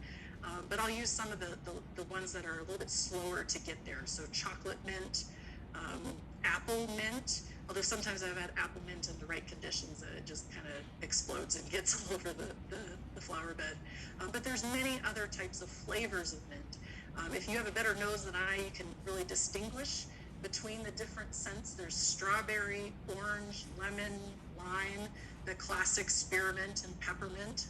but I'll use some of the ones that are a little bit slower to get there. So chocolate mint, apple mint, although sometimes I've had apple mint in the right conditions that it just kind of explodes and gets all over the flower bed. But there's many other types of flavors of mint. If you have a better nose than I, you can really distinguish between the different scents. There's strawberry, orange, lemon, lime, the classic spearmint and peppermint.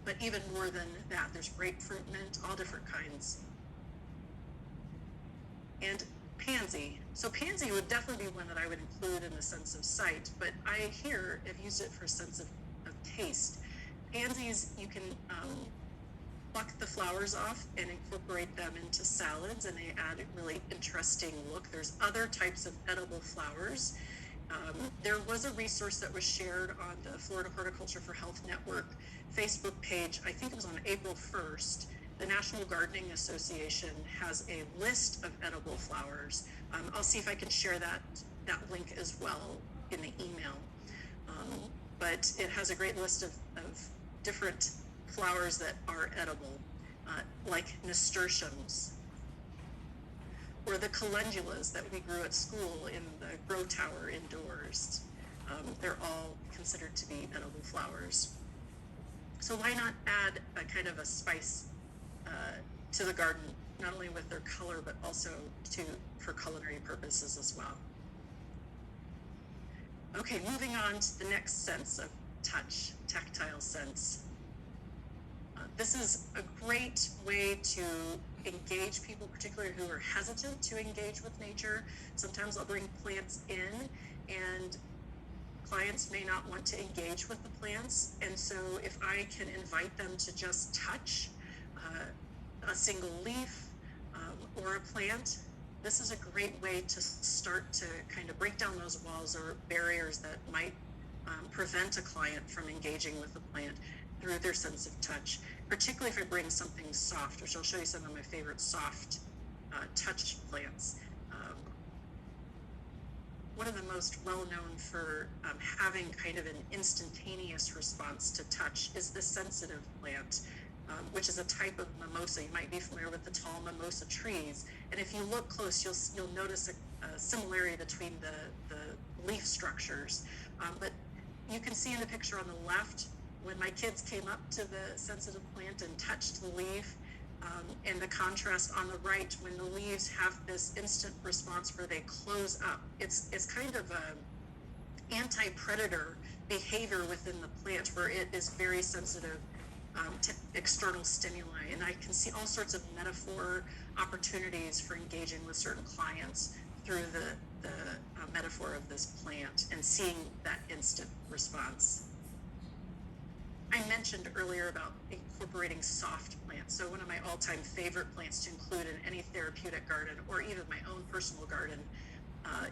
But even more than that, there's grapefruit mint, all different kinds. And pansy. So pansy would definitely be one that I would include in the sense of sight, but I here have used it for a sense of taste. Pansies, you can pluck the flowers off and incorporate them into salads, and they add a really interesting look. There's other types of edible flowers. There was a resource that was shared on the Florida Horticulture for Health Network Facebook page. I think it was on April 1st. The National Gardening Association has a list of edible flowers. I'll see if I can share that link as well in the email. But it has a great list of different flowers that are edible, like nasturtiums, or the calendulas that we grew at school in the grow tower indoors. They're all considered to be edible flowers. So why not add a kind of a spice to the garden, not only with their color, but also for culinary purposes as well. Okay, moving on to the next sense of touch, tactile sense. This is a great way to engage people, particularly who are hesitant to engage with nature. Sometimes I'll bring plants in, and clients may not want to engage with the plants. And so if I can invite them to just touch a single leaf or a plant, this is a great way to start to kind of break down those walls or barriers that might prevent a client from engaging with the plant through their sense of touch, particularly if I bring something soft, which I'll show you some of my favorite soft touch plants. One of the most well-known for having kind of an instantaneous response to touch is the sensitive plant, which is a type of mimosa. You might be familiar with the tall mimosa trees. And if you look close, you'll notice a similarity between the leaf structures. But you can see in the picture on the left, when my kids came up to the sensitive plant and touched the leaf, and the contrast on the right, when the leaves have this instant response where they close up. It's kind of a anti-predator behavior within the plant where it is very sensitive to external stimuli. And I can see all sorts of metaphor opportunities for engaging with certain clients through the metaphor of this plant and seeing that instant response. I mentioned earlier about incorporating soft plants. So one of my all-time favorite plants to include in any therapeutic garden or even my own personal garden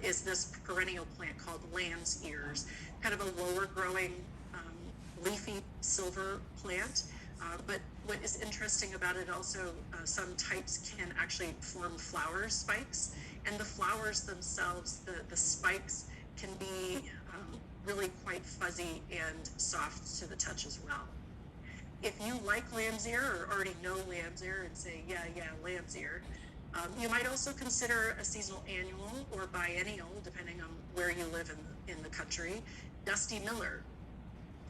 is this perennial plant called lamb's ears, kind of a lower growing leafy silver plant. But what is interesting about it also, some types can actually form flower spikes, and the flowers themselves, the spikes can be really quite fuzzy and soft to the touch as well. If you like lamb's ear or already know lamb's ear and say, yeah, lamb's ear, you might also consider a seasonal annual or biennial, depending on where you live in the country, Dusty Miller.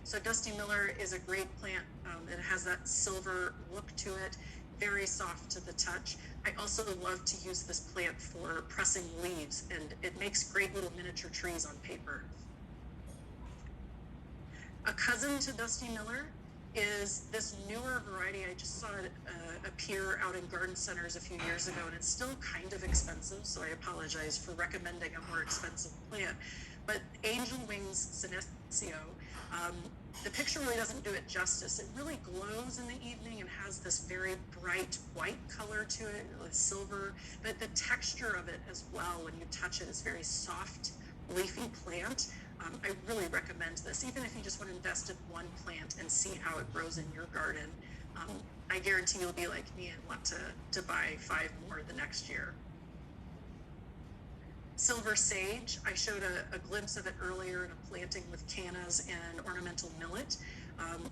So Dusty Miller is a great plant. It has that silver look to it, very soft to the touch. I also love to use this plant for pressing leaves, and it makes great little miniature trees on paper. A cousin to Dusty Miller is this newer variety. I just saw it appear out in garden centers a few years ago, and it's still kind of expensive, so I apologize for recommending a more expensive plant. But Angel Wings Senecio, the picture really doesn't do it justice. It really glows in the evening and has this very bright white color to it, with silver, but the texture of it as well, when you touch it, is very soft, leafy plant. I really recommend this, even if you just want to invest in one plant and see how it grows in your garden. I guarantee you'll be like me and want to buy 5 more the next year. Silver sage, I showed a glimpse of it earlier in a planting with cannas and ornamental millet.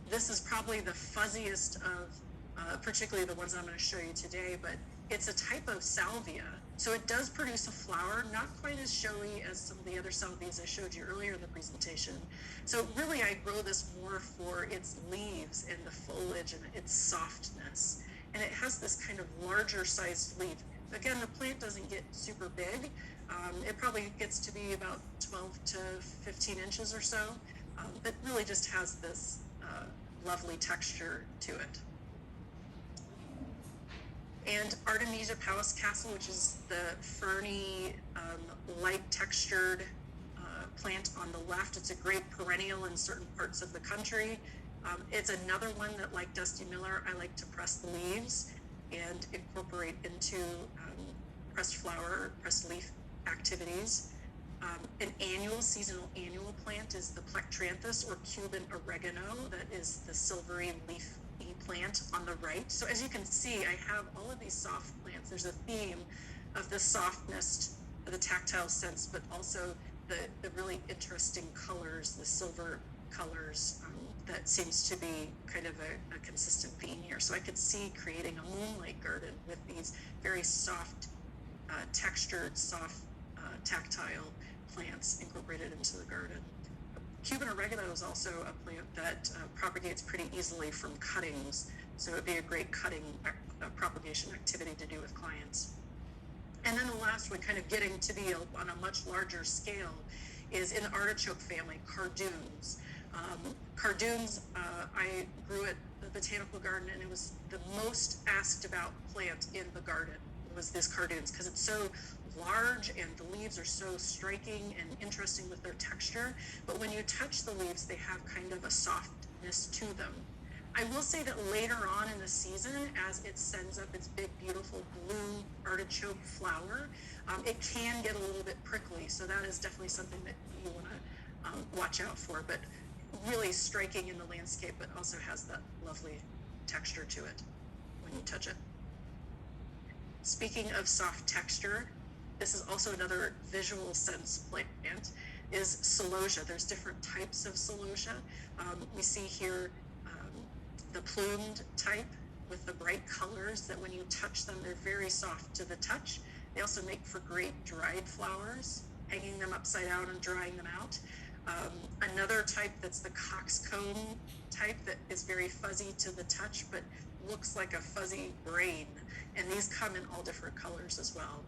This is probably the fuzziest of, particularly the ones I'm going to show you today, but it's a type of salvia. So it does produce a flower, not quite as showy as some of the other salvias I showed you earlier in the presentation. So really I grow this more for its leaves and the foliage and its softness. And it has this kind of larger sized leaf. Again, the plant doesn't get super big. It probably gets to be about 12 to 15 inches or so, but really just has this lovely texture to it. And Artemisia Palace Castle, which is the ferny, light textured plant on the left. It's a great perennial in certain parts of the country. It's another one that, like Dusty Miller, I like to press the leaves and incorporate into pressed flower, pressed leaf activities. An seasonal annual plant is the Plectranthus or Cuban oregano. That is the silvery leaf plant on the right. So as you can see, I have all of these soft plants. There's a theme of the softness, the tactile sense, but also the really interesting colors, the silver colors, that seems to be kind of a consistent theme here. So I could see creating a moonlight garden with these very soft, textured, soft, tactile plants incorporated into the garden. Cuban oregano is also a plant that propagates pretty easily from cuttings, so it would be a great cutting propagation activity to do with clients. And then the last one, kind of getting to be on a much larger scale, is in the artichoke family, cardoons. Cardoons, I grew at the botanical garden, and it was the most asked about plant in the garden was this cardoons, because it's so large and the leaves are so striking and interesting with their texture. But when you touch the leaves, they have kind of a softness to them. I will say that later on in the season, as it sends up its big, beautiful blue artichoke flower, it can get a little bit prickly. So that is definitely something that you want to watch out for. But really striking in the landscape, but also has that lovely texture to it when you touch it. Speaking of soft texture, this is also another visual sense plant, is celosia. There's different types of celosia. We see here the plumed type with the bright colors that when you touch them, they're very soft to the touch. They also make for great dried flowers, hanging them upside down and drying them out. Another type that's the coxcomb type that is very fuzzy to the touch, but looks like a fuzzy brain. And these come in all different colors as well.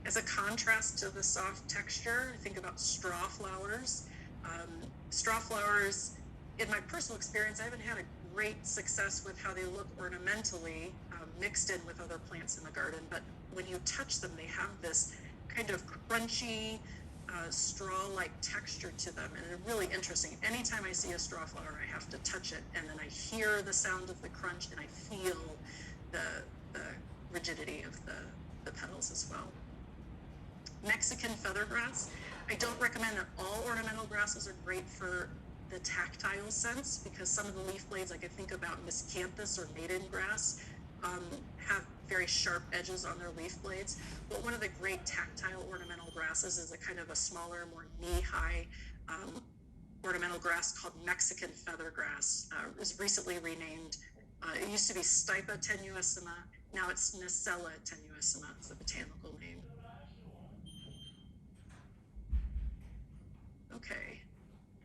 As a contrast to the soft texture, think about straw flowers. Straw flowers, in my personal experience, I haven't had a great success with how they look ornamentally mixed in with other plants in the garden, but when you touch them, they have this kind of crunchy, straw-like texture to them, and they're really interesting. Anytime I see a straw flower, I have to touch it, and then I hear the sound of the crunch, and I feel the rigidity of the petals as well. Mexican feathergrass. I don't recommend that all ornamental grasses are great for the tactile sense, because some of the leaf blades, like I think about miscanthus or maiden grass, have very sharp edges on their leaf blades. But one of the great tactile ornamental grasses is a kind of a smaller, more knee-high ornamental grass called Mexican feathergrass. It was recently renamed. It used to be Stipa tenuissima. Now it's Nacella tenuissima. It's the botanical name. Okay.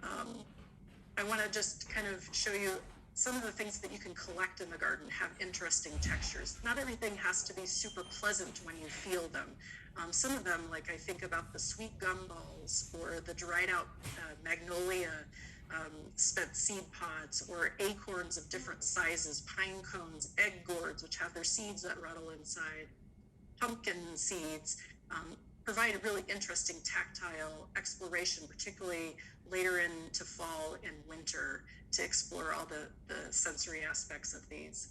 I want to just kind of show you some of the things that you can collect in the garden have interesting textures. Not everything has to be super pleasant when you feel them. Some of them, like I think about the sweet gumballs or the dried out magnolia spent seed pods, or acorns of different sizes, pine cones, egg gourds, which have their seeds that rattle inside, pumpkin seeds, provide a really interesting tactile exploration, particularly later into fall and winter, to explore all the sensory aspects of these.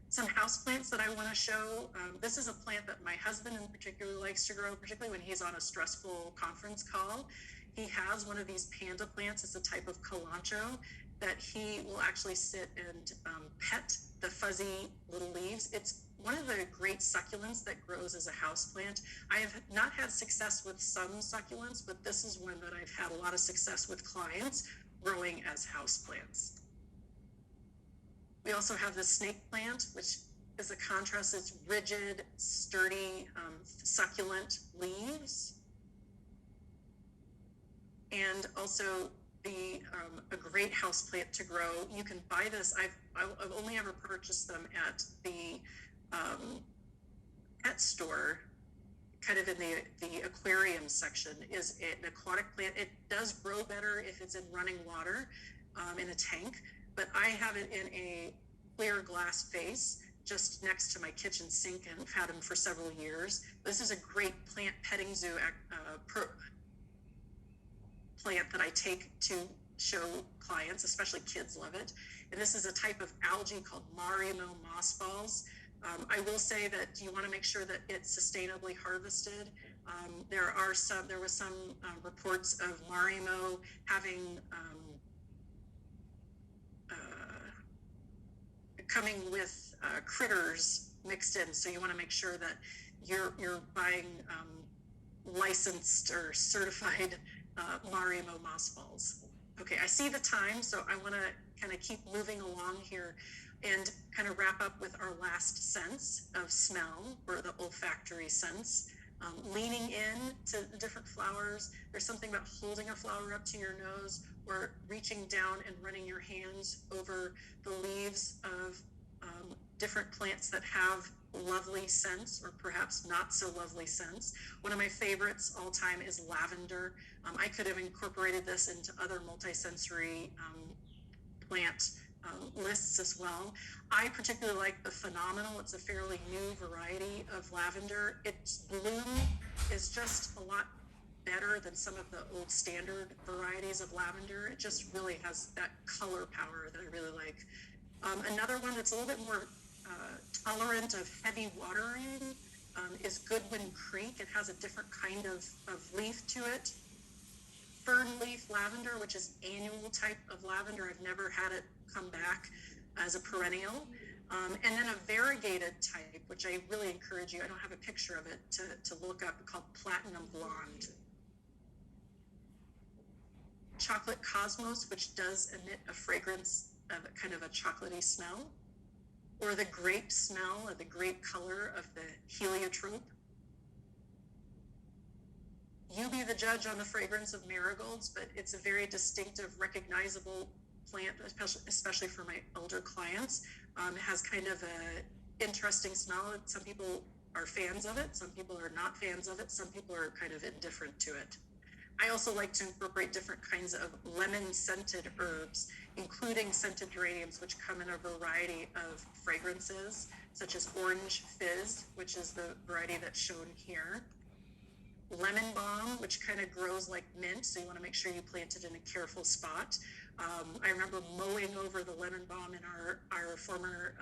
Some houseplants that I want to show. This is a plant that my husband in particular likes to grow, particularly when he's on a stressful conference call. He has one of these panda plants. It's a type of kalanchoe that he will actually sit and pet the fuzzy little leaves. It's one of the great succulents that grows as a houseplant. I have not had success with some succulents, but this is one that I've had a lot of success with clients growing as houseplants. We also have the snake plant, which is a contrast. It's rigid, sturdy, succulent leaves. And also a great houseplant to grow. You can buy this. I've only ever purchased them at the pet store, kind of in the aquarium section. Is an aquatic plant. It does grow better if it's in running water in a tank, but I have it in a clear glass vase just next to my kitchen sink, and I've had them for several years. This is a great plant petting zoo plant that I take to show clients, especially kids love it. And this is a type of algae called Marimo mossballs. I will say that you want to make sure that it's sustainably harvested. There was some reports of Marimo having coming with critters mixed in, so you want to make sure that you're buying licensed or certified Marimo mossballs. Okay, I see the time, so I want to kind of keep moving along here and kind of wrap up with our last sense of smell, or the olfactory sense. Leaning in to the different flowers. There's something about holding a flower up to your nose, or reaching down and running your hands over the leaves of different plants that have lovely scents or perhaps not so lovely scents. One of my favorites all time is lavender. I could have incorporated this into other multisensory plant lists as well. I particularly like the Phenomenal. It's a fairly new variety of lavender. Its bloom is just a lot better than some of the old standard varieties of lavender. It just really has that color power that I really like. Another one that's a little bit more tolerant of heavy watering is Goodwin Creek. It has a different kind of leaf to it. Fern leaf lavender, which is annual type of lavender. I've never had it come back as a perennial. And then a variegated type, which I really encourage you, I don't have a picture of it, to look up, called Platinum Blonde. Chocolate Cosmos, which does emit a fragrance of kind of a chocolatey smell, or the grape smell or the grape color of the heliotrope. You be the judge on the fragrance of marigolds, but it's a very distinctive, recognizable plant, especially for my older clients. It has kind of a interesting smell. Some people are fans of it. Some people are not fans of it. Some people are kind of indifferent to it. I also like to incorporate different kinds of lemon-scented herbs, including scented geraniums, which come in a variety of fragrances, such as Orange Fizz, which is the variety that's shown here. Lemon balm, which kind of grows like mint, so you want to make sure you plant it in a careful spot. I remember mowing over the lemon balm in our former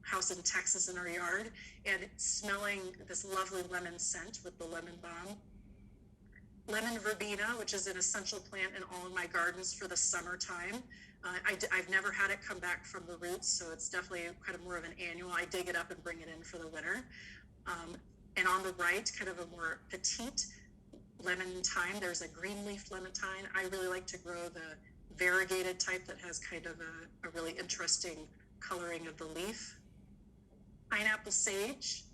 house in Texas in our yard, and smelling this lovely lemon scent with the lemon balm. Lemon verbena, which is an essential plant in all of my gardens for the summertime. I've never had it come back from the roots, so it's definitely kind of more of an annual. I dig it up and bring it in for the winter. And on the right, kind of a more petite lemon thyme. There's a green leaf lemon thyme. I really like to grow the variegated type that has kind of a really interesting coloring of the leaf. Pineapple sage,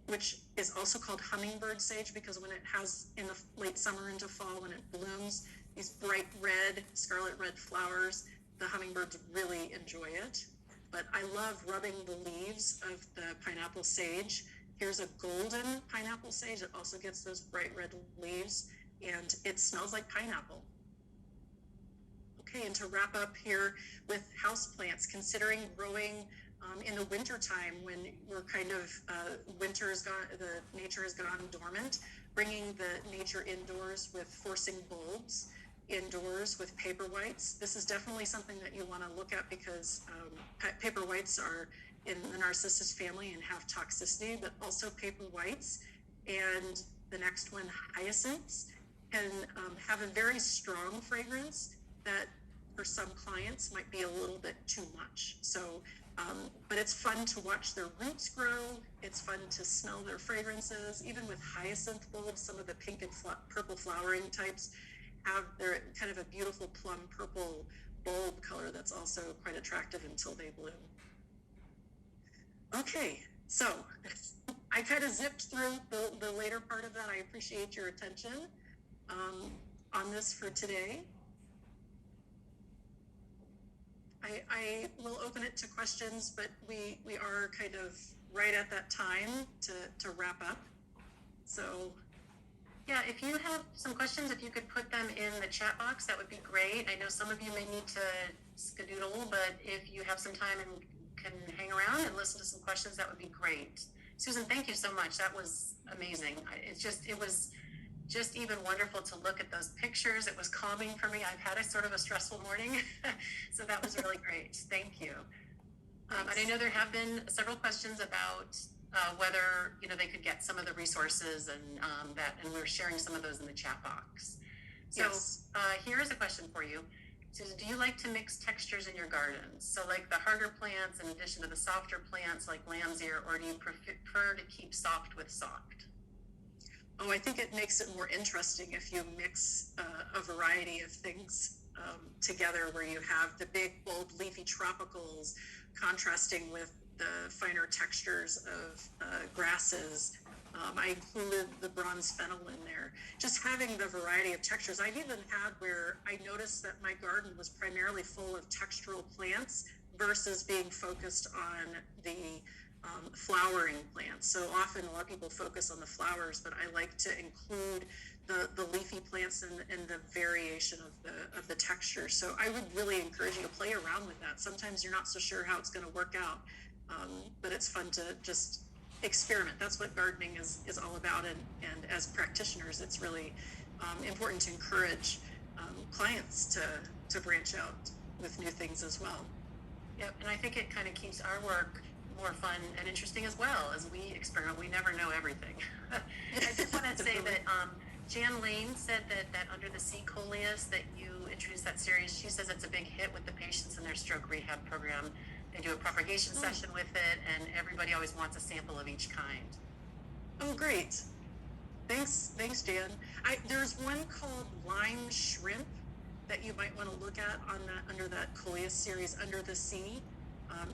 which is also called hummingbird sage, because when it has, in the late summer into fall, when it blooms, these bright red, scarlet red flowers, the hummingbirds really enjoy it. But I love rubbing the leaves of the pineapple sage. Here's a golden pineapple sage that also gets those bright red leaves, and it smells like pineapple. Okay, and to wrap up here with houseplants, considering growing in the wintertime when we're kind of, winter is gone, the nature has gone dormant, bringing the nature indoors with forcing bulbs, indoors with paper whites. This is definitely something that you want to look at, because paper whites are in the Narcissus family and have toxicity, but also paper whites. And the next one, hyacinths, can have a very strong fragrance that for some clients might be a little bit too much. So, but it's fun to watch their roots grow. It's fun to smell their fragrances. Even with hyacinth bulbs, some of the pink and purple flowering types have their kind of a beautiful plum purple bulb color that's also quite attractive until they bloom. Okay, so I kind of zipped through the later part of that. I appreciate your attention on this for today. I will open it to questions, but we are kind of right at that time to wrap up. So yeah, if you have some questions, if you could put them in the chat box, that would be great. I know some of you may need to skedoodle, but if you have some time and can hang around and listen to some questions, that would be great. Susan, thank you so much. That was amazing. It was just even wonderful to look at those pictures. It was calming for me. I've had a sort of a stressful morning, so that was really great. Thank you. And I know there have been several questions about whether they could get some of the resources and we're sharing some of those in the chat box. So yes. Here's a question for you. So do you like to mix textures in your gardens? So like the harder plants in addition to the softer plants like lamb's ear, or do you prefer to keep soft with soft? Oh, I think it makes it more interesting if you mix a variety of things together, where you have the big, bold, leafy tropicals contrasting with the finer textures of grasses. I included the bronze fennel in there. Just having the variety of textures. I've even had where I noticed that my garden was primarily full of textural plants versus being focused on the flowering plants. So often a lot of people focus on the flowers, but I like to include the leafy plants and the variation of the texture. So I would really encourage you to play around with that. Sometimes you're not so sure how it's going to work out, but it's fun to just experiment. That's what gardening is all about. And as practitioners, it's really important to encourage clients to branch out with new things as well. Yep, and I think it kind of keeps our work more fun and interesting as well as we experiment. We never know everything. I just want to say that Jan Lane said that Under the Sea Coleus, that you introduced that series, she says it's a big hit with the patients in their stroke rehab program. They do a propagation session with it, and everybody always wants a sample of each kind. Oh, great. Thanks, Jan. There's one called Lime Shrimp that you might want to look at on that under that Coleus series, Under the Sea.